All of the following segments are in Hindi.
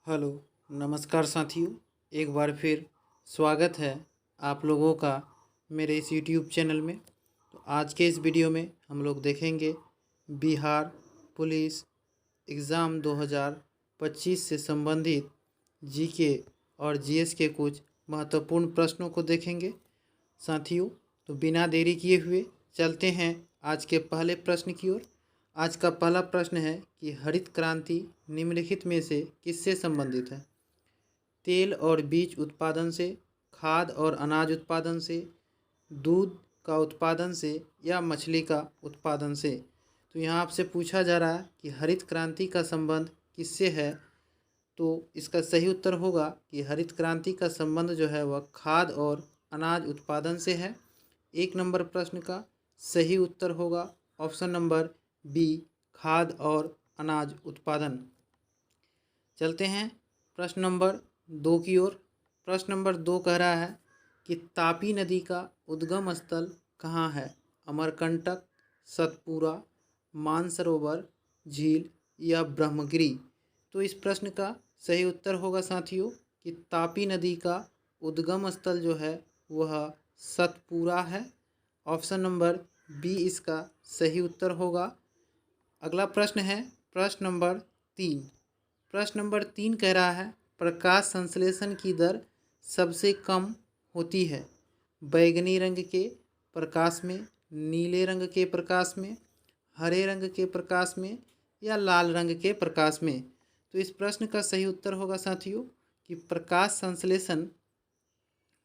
हेलो, नमस्कार साथियों। एक बार फिर स्वागत है आप लोगों का मेरे इस यूट्यूब चैनल में। तो आज के इस वीडियो में हम लोग देखेंगे बिहार पुलिस एग्ज़ाम 2025 से संबंधित जीके और जीएस के कुछ महत्वपूर्ण प्रश्नों को देखेंगे साथियों। तो बिना देरी किए हुए चलते हैं आज के पहले प्रश्न की ओर। आज का पहला प्रश्न है कि हरित क्रांति निम्नलिखित में से किससे संबंधित है? तेल और बीज उत्पादन से, खाद और अनाज उत्पादन से, दूध का उत्पादन से या मछली का उत्पादन से। तो यहाँ आपसे पूछा जा रहा है कि हरित क्रांति का संबंध किससे है। तो इसका सही उत्तर होगा कि हरित क्रांति का संबंध जो है वह खाद और अनाज उत्पादन से है। एक नंबर प्रश्न का सही उत्तर होगा ऑप्शन नंबर बी, खाद और अनाज उत्पादन। चलते हैं प्रश्न नंबर 2 की ओर। प्रश्न नंबर 2 कह रहा है कि तापी नदी का उद्गम स्थल कहाँ है? अमरकंटक, सतपुरा, मानसरोवर, झील या ब्रह्मगिरी। तो इस प्रश्न का सही उत्तर होगा साथियों कि तापी नदी का उद्गम स्थल जो है वह सतपुरा है। ऑप्शन नंबर बी इसका सही उत्तर होगा। अगला प्रश्न है प्रश्न नंबर 3। प्रश्न नंबर 3 कह रहा है प्रकाश संश्लेषण की दर सबसे कम होती है बैगनी रंग के प्रकाश में, नीले रंग के प्रकाश में, हरे रंग के प्रकाश में या लाल रंग के प्रकाश में। तो इस प्रश्न का सही उत्तर होगा साथियों कि प्रकाश संश्लेषण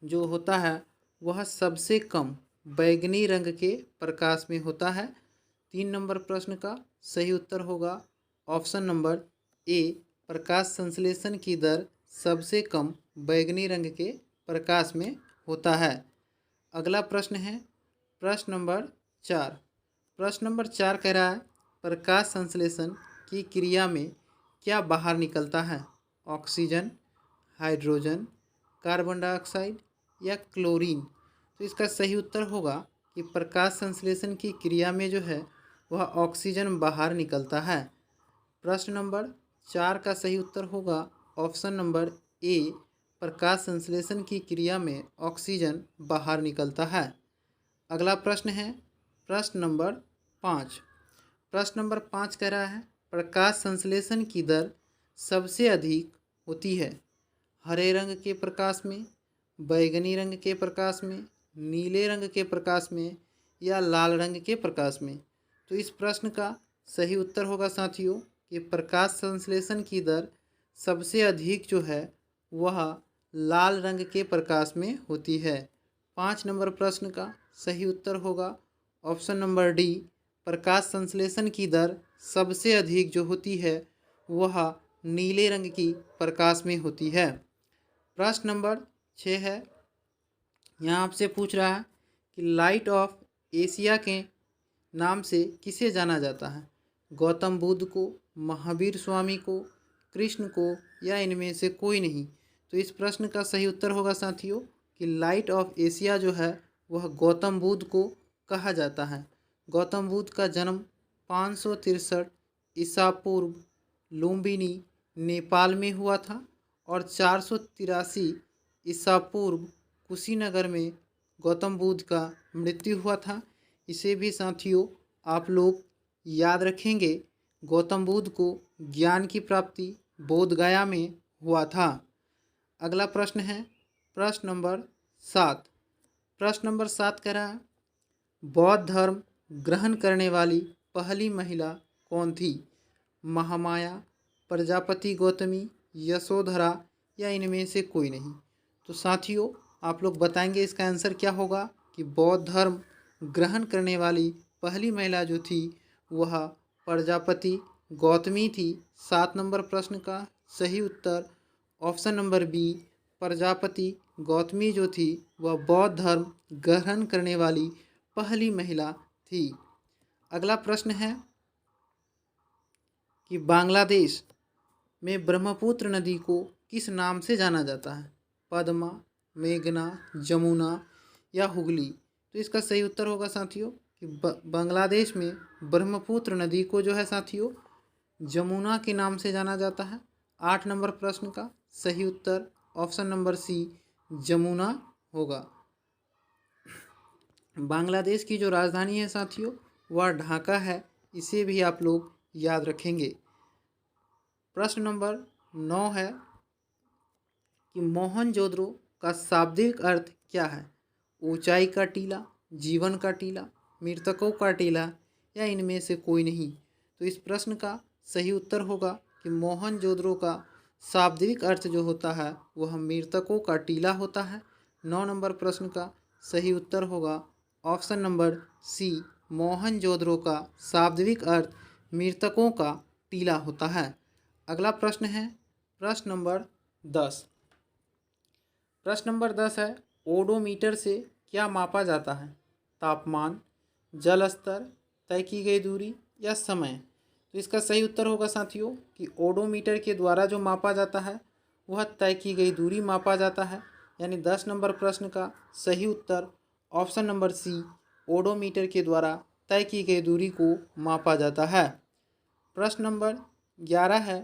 जो होता है वह सबसे कम बैगनी रंग के प्रकाश में होता है। 3 नंबर प्रश्न का सही उत्तर होगा ऑप्शन नंबर ए, प्रकाश संश्लेषण की दर सबसे कम बैगनी रंग के प्रकाश में होता है। अगला प्रश्न है प्रश्न नंबर 4। प्रश्न नंबर 4 कह रहा है प्रकाश संश्लेषण की क्रिया में क्या बाहर निकलता है? ऑक्सीजन, हाइड्रोजन, कार्बन डाइऑक्साइड या क्लोरीन। तो इसका सही उत्तर होगा कि प्रकाश संश्लेषण की क्रिया में जो है वह ऑक्सीजन बाहर निकलता है। प्रश्न नंबर 4 का सही उत्तर होगा ऑप्शन नंबर ए, प्रकाश संश्लेषण की क्रिया में ऑक्सीजन बाहर निकलता है। अगला प्रश्न है प्रश्न नंबर 5। प्रश्न नंबर 5 कह रहा है प्रकाश संश्लेषण की दर सबसे अधिक होती है हरे रंग के प्रकाश में, बैगनी रंग के प्रकाश में, नीले रंग के प्रकाश में या लाल रंग के प्रकाश में। तो इस प्रश्न का सही उत्तर होगा साथियों कि प्रकाश संश्लेषण की दर सबसे अधिक जो है वह लाल रंग के प्रकाश में होती है। 5 नंबर प्रश्न का सही उत्तर होगा ऑप्शन नंबर डी, प्रकाश संश्लेषण की दर सबसे अधिक जो होती है वह नीले रंग की प्रकाश में होती है। प्रश्न नंबर 6 है, यहाँ आपसे पूछ रहा है कि लाइट ऑफ एशिया के नाम से किसे जाना जाता है? गौतम बुद्ध को, महावीर स्वामी को, कृष्ण को या इनमें से कोई नहीं। तो इस प्रश्न का सही उत्तर होगा साथियों कि लाइट ऑफ एशिया जो है वह गौतम बुद्ध को कहा जाता है। गौतम बुद्ध का जन्म 563 ईसा पूर्व लुम्बिनी नेपाल में हुआ था और 483 ईसा पूर्व कुशीनगर में गौतम बुद्ध का मृत्यु हुआ था। इसे भी साथियों आप लोग याद रखेंगे। गौतम बुद्ध को ज्ञान की प्राप्ति बोध गया में हुआ था। अगला प्रश्न है प्रश्न नंबर 7। प्रश्न नंबर 7 कह रहा है बौद्ध धर्म ग्रहण करने वाली पहली महिला कौन थी? महामाया, प्रजापति गौतमी, यशोधरा या इनमें से कोई नहीं। तो साथियों आप लोग बताएंगे इसका आंसर क्या होगा कि बौद्ध धर्म ग्रहण करने वाली पहली महिला जो थी वह प्रजापति गौतमी थी। 7 नंबर प्रश्न का सही उत्तर option number B, Prajapati Gautami जो थी वह बौद्ध धर्म ग्रहण करने वाली पहली महिला थी। अगला प्रश्न है कि बांग्लादेश में ब्रह्मपुत्र नदी को किस नाम से जाना जाता है? पद्मा, मेघना, जमुना या हुगली। तो इसका सही उत्तर होगा साथियों कि बांग्लादेश में ब्रह्मपुत्र नदी को जो है साथियों जमुना के नाम से जाना जाता है। 8 नंबर प्रश्न का सही उत्तर ऑप्शन नंबर सी जमुना होगा। बांग्लादेश की जो राजधानी है साथियों वह ढाका है, इसे भी आप लोग याद रखेंगे। प्रश्न नंबर 9 है कि मोहनजोदड़ो का शाब्दिक अर्थ क्या है? ऊंचाई का टीला, जीवन का टीला, मृतकों का टीला या इनमें से कोई नहीं। तो इस प्रश्न का सही उत्तर होगा कि मोहनजोदड़ो का शाब्दिक अर्थ जो होता है वह मृतकों का टीला होता है। 9 नंबर प्रश्न का सही उत्तर होगा ऑप्शन नंबर सी मोहनजोदड़ो का शाब्दिक अर्थ मृतकों का टीला होता है। अगला प्रश्न है प्रश्न नंबर 10। प्रश्न नंबर 10 है ओडोमीटर से क्या मापा जाता है? तापमान, जल स्तर, तय की गई दूरी या समय। तो इसका सही उत्तर होगा साथियों कि ओडोमीटर के द्वारा जो मापा जाता है वह तय की गई दूरी मापा जाता है। यानी 10 नंबर प्रश्न का सही उत्तर ऑप्शन नंबर सी ओडोमीटर के द्वारा तय की गई दूरी को मापा जाता है। प्रश्न नंबर 11 है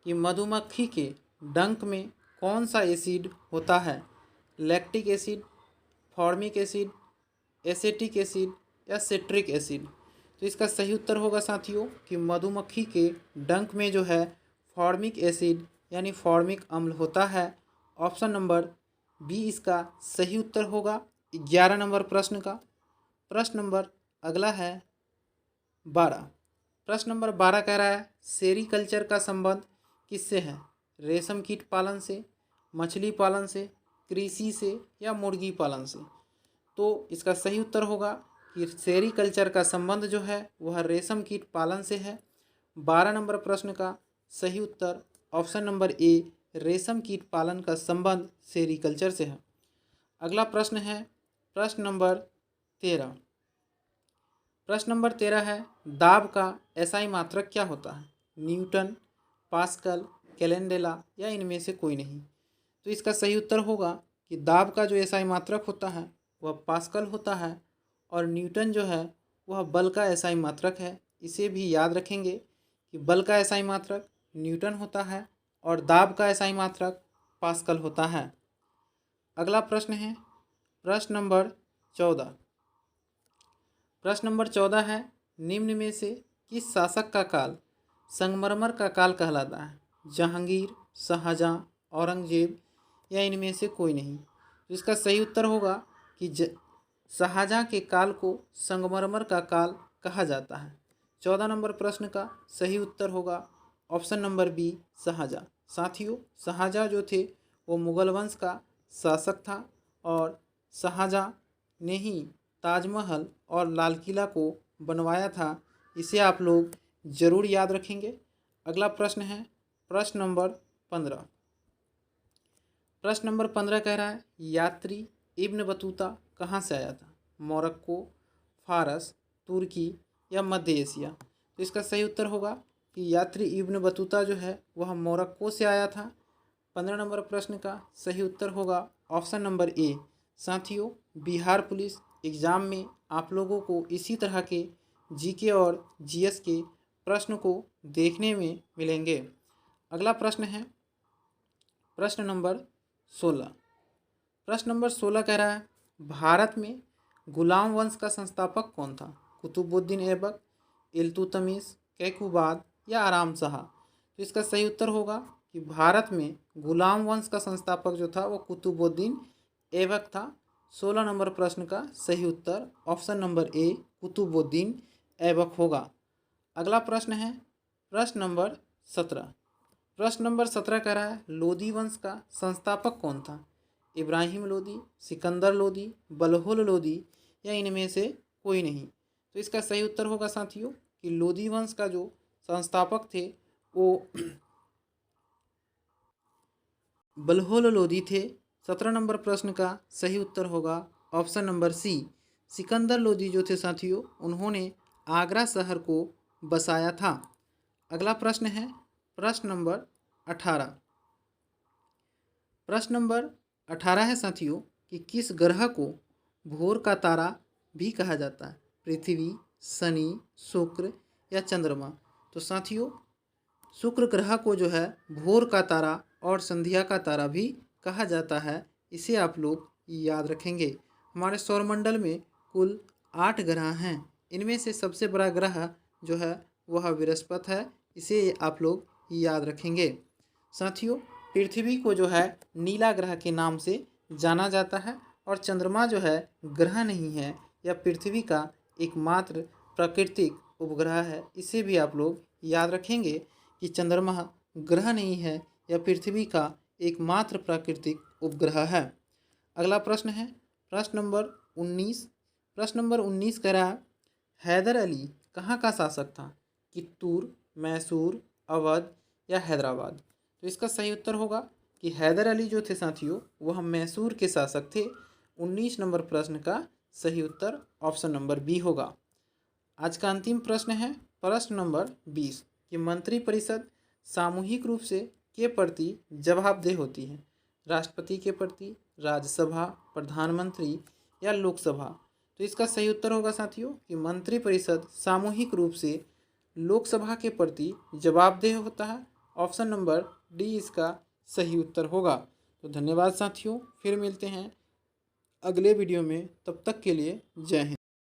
कि मधुमक्खी के डंक में कौन सा एसिड होता है? Lactic acid, formic acid, acetic acid या सिट्रिक एसिड। तो इसका सही उत्तर होगा साथियों कि मधुमक्खी के डंक में जो है फॉर्मिक एसिड यानी फॉर्मिक अम्ल होता है। ऑप्शन नंबर बी इसका सही उत्तर होगा 11 नंबर प्रश्न का। प्रश्न नंबर अगला है 12। प्रश्न नंबर 12 कह रहा है सेरीकल्चर का संबंध किससे है? रेशम कीट पालन से, मछली पालन से, कृषि से या मुर्गी पालन से। तो इसका सही उत्तर होगा कि सेरीकल्चर का संबंध जो है वह रेशम कीट पालन से है। 12 नंबर प्रश्न का सही उत्तर ऑप्शन नंबर ए रेशम कीट पालन का संबंध सेरीकल्चर से है। अगला प्रश्न है प्रश्न नंबर 13। प्रश्न नंबर 13 है दाब का एसआई मात्रक क्या होता है? न्यूटन, पास्कल, कैलेंडेला या इनमें से कोई नहीं। तो इसका सही उत्तर होगा कि दाब का जो एसआई मात्रक होता है वह पास्कल होता है और न्यूटन जो है वह बल का एसआई मात्रक है। इसे भी याद रखेंगे कि बल का एसआई मात्रक न्यूटन होता है और दाब का एसआई मात्रक पास्कल होता है। अगला प्रश्न है प्रश्न नंबर 14। प्रश्न नंबर 14 है निम्न में से किस शासक का काल संगमरमर का काल कहलाता है? जहांगीर, शाहजहां, औरंगजेब या इनमें से कोई नहीं। तो इसका सही उत्तर होगा कि शाहजहां के काल को संगमरमर का काल कहा जाता है। 14 नंबर प्रश्न का सही उत्तर होगा ऑप्शन नंबर बी शाहजहां। साथियों शाहजहां जो थे वो मुगल वंश का शासक था और शाहजहां ने ही ताजमहल और लाल किला को बनवाया था। इसे आप लोग ज़रूर याद रखेंगे। अगला प्रश्न है प्रश्न नंबर 15। प्रश्न नंबर 15 कह रहा है यात्री इब्न बतूता कहाँ से आया था? मोरक्को, फारस, तुर्की या मध्य एशिया। तो इसका सही उत्तर होगा कि यात्री इब्न बतूता जो है वह मोरक्को से आया था। 15 नंबर प्रश्न का सही उत्तर होगा ऑप्शन नंबर ए। साथियों बिहार पुलिस एग्ज़ाम में आप लोगों को इसी तरह के जीके और जीएस के प्रश्न को देखने में मिलेंगे। अगला प्रश्न है प्रश्न नंबर 16। प्रश्न नंबर 16 कह रहा है भारत में गुलाम वंश का संस्थापक कौन था? कुतुबुद्दीन ऐबक, इल्तुतमिश, कैकुबाद या आराम शाह। तो इसका सही उत्तर होगा कि भारत में गुलाम वंश का संस्थापक जो था वो कुतुबुद्दीन ऐबक था। 16 नंबर प्रश्न का सही उत्तर option number A Qutubuddin Aibak होगा। अगला प्रश्न है प्रश्न नंबर 17। प्रश्न नंबर 17 कह रहा है लोदी वंश का संस्थापक कौन था? इब्राहिम लोदी, सिकंदर लोदी, बलहोल लोदी या इनमें से कोई नहीं। तो इसका सही उत्तर होगा साथियों कि लोदी वंश का जो संस्थापक थे वो बलहोल लोदी थे। 17 नंबर प्रश्न का सही उत्तर होगा option number C Sikandar Lodi जो थे साथियों उन्होंने आगरा शहर को बसाया था। अगला प्रश्न है प्रश्न नंबर 18। प्रश्न नंबर 18 है साथियों कि किस ग्रह को भोर का तारा भी कहा जाता है? पृथ्वी, शनि, शुक्र या चंद्रमा। तो साथियों शुक्र ग्रह को जो है भोर का तारा और संध्या का तारा भी कहा जाता है। इसे आप लोग याद रखेंगे। हमारे सौरमंडल में कुल 8 ग्रह हैं। इनमें से सबसे बड़ा ग्रह जो है वह बृहस्पति है। इसे आप लोग याद रखेंगे। साथियों, पृथ्वी को जो है नीला ग्रह के नाम से जाना जाता है और चंद्रमा जो है ग्रह नहीं है, यह पृथ्वी का एकमात्र प्राकृतिक उपग्रह है। इसे भी आप लोग याद रखेंगे कि चंद्रमा ग्रह नहीं है, यह पृथ्वी का एकमात्र प्राकृतिक उपग्रह है। अगला प्रश्न है प्रश्न नंबर 19। प्रश्न नंबर 19 कह रहा है, हैदर अली कहाँ का शासक था? कित्तूर, मैसूर, अवध या हैदराबाद? तो इसका सही उत्तर होगा कि हैदर अली जो थे साथियों वह मैसूर के शासक थे। 19 नंबर प्रश्न का सही उत्तर ऑप्शन नंबर बी होगा। आज का अंतिम प्रश्न है प्रश्न नंबर 20 कि मंत्रिपरिषद सामूहिक रूप से के प्रति जवाबदेह होती है? राष्ट्रपति के प्रति, राज्यसभा, प्रधानमंत्री या लोकसभा? तो इसका सही उत्तर होगा साथियों कि मंत्रिपरिषद सामूहिक रूप से लोकसभा के प्रति जवाबदेह होता है। ऑप्शन नंबर डी इसका सही उत्तर होगा। तो धन्यवाद साथियों, फिर मिलते हैं अगले वीडियो में। तब तक के लिए जय हिंद।